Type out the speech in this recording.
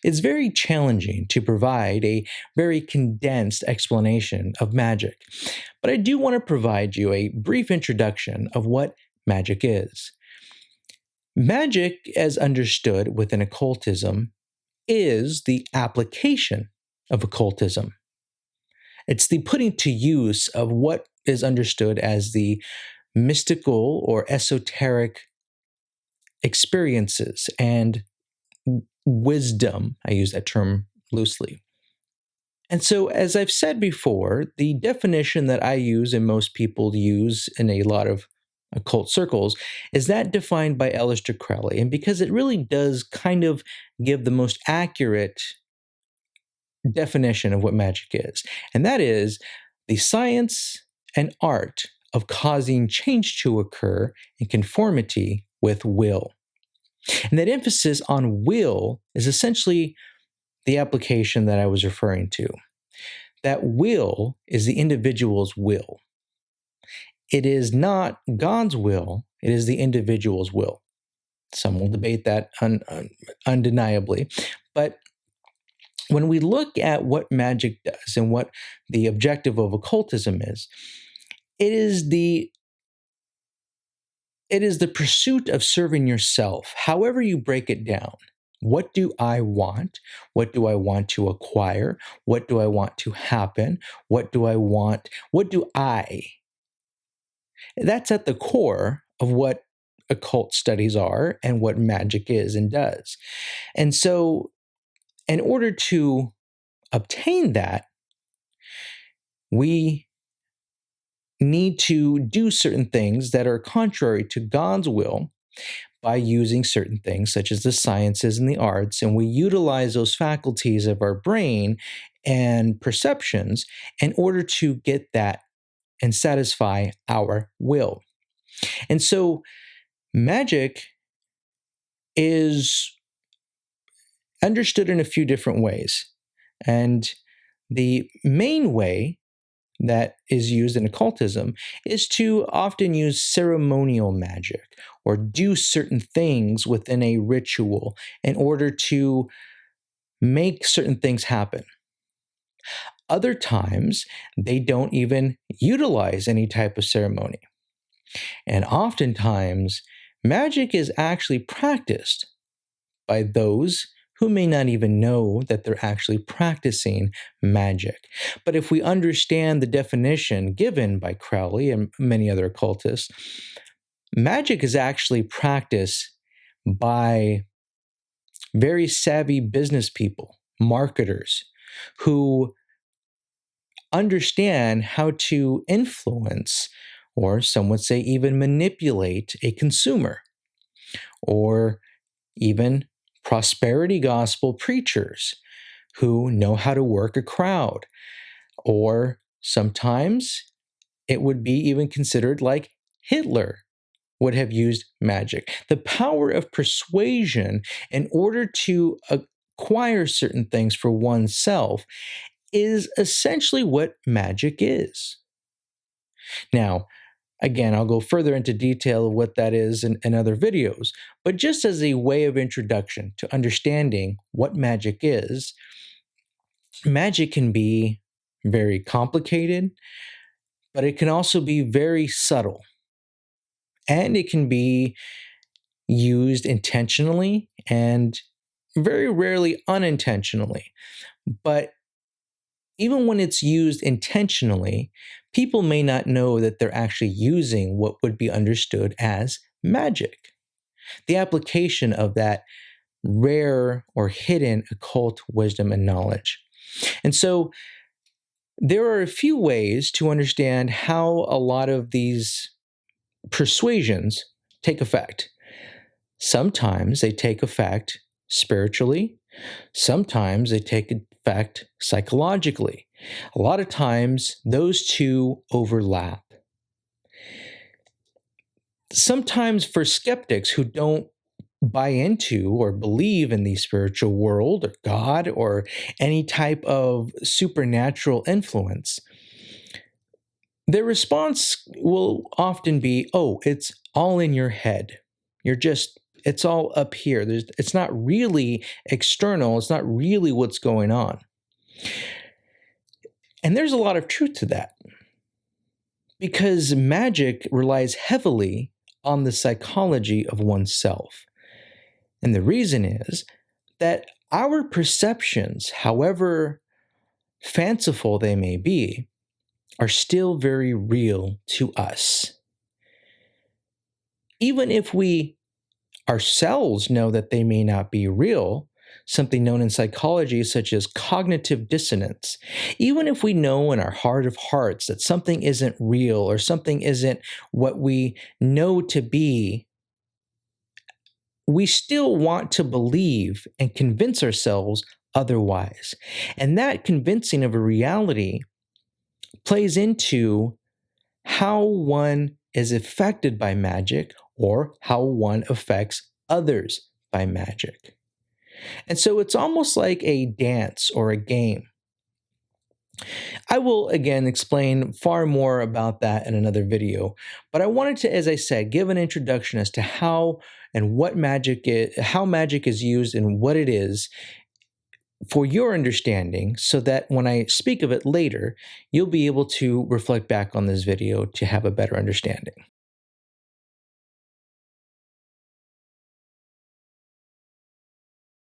it's very challenging to provide a very condensed explanation of magic. But I do want to provide you a brief introduction of what magic is. Magic, as understood within occultism, is the application of occultism. It's the putting to use of what is understood as the mystical or esoteric experiences and wisdom. I use that term loosely. And so, as I've said before, the definition that I use and most people use in a lot of occult circles is that defined by Aleister Crowley. And because it really does kind of give the most accurate definition of what magic is, and that is the science and art of causing change to occur in conformity with will. And that emphasis on will is essentially the application that I was referring to. That will is the individual's will. It is not God's will, it is the individual's will. Some will debate that undeniably. But when we look at what magic does and what the objective of occultism is, it is the pursuit of serving yourself, however you break it down. What do I want? What do I want to acquire? What do I want to happen? What do I want? What do I? That's at the core of what occult studies are and what magic is and does. And so, in order to obtain that, we need to do certain things that are contrary to God's will by using certain things such as the sciences and the arts, and we utilize those faculties of our brain and perceptions in order to get that and satisfy our will. And so magic is understood in a few different ways. And the main way that is used in occultism is to often use ceremonial magic or do certain things within a ritual in order to make certain things happen. Other times, they don't even utilize any type of ceremony. And oftentimes, magic is actually practiced by those who may not even know that they're actually practicing magic. But if we understand the definition given by Crowley and many other occultists, magic is actually practiced by very savvy business people, marketers, who understand how to influence, or some would say even manipulate, a consumer, or even prosperity gospel preachers who know how to work a crowd. Or sometimes it would be even considered like Hitler would have used magic. The power of persuasion in order to acquire certain things for oneself is essentially what magic is. Now, again, I'll go further into detail of what that is in other videos, but just as a way of introduction to understanding what magic is, magic can be very complicated, but it can also be very subtle. And it can be used intentionally and very rarely unintentionally. But even when it's used intentionally, people may not know that they're actually using what would be understood as magic. The application of that rare or hidden occult wisdom and knowledge. And so there are a few ways to understand how a lot of these persuasions take effect. Sometimes they take effect spiritually. Sometimes they take effect psychologically. A lot of times those two overlap. Sometimes for skeptics who don't buy into or believe in the spiritual world or God or any type of supernatural influence, their response will often be, oh, it's all in your head. It's all up here. It's not really external. It's not really what's going on. And there's a lot of truth to that, because magic relies heavily on the psychology of oneself. And the reason is that our perceptions, however fanciful they may be, are still very real to us. Even if we ourselves know that they may not be real, something known in psychology such as cognitive dissonance, even if we know in our heart of hearts that something isn't real or something isn't what we know to be, we still want to believe and convince ourselves otherwise. And that convincing of a reality plays into how one is affected by magic or how one affects others by magic. And so it's almost like a dance or a game. I will again explain far more about that in another video, but I wanted to, as I said, give an introduction as to how and what magic is, how magic is used and what it is for your understanding, so that when I speak of it later, you'll be able to reflect back on this video to have a better understanding.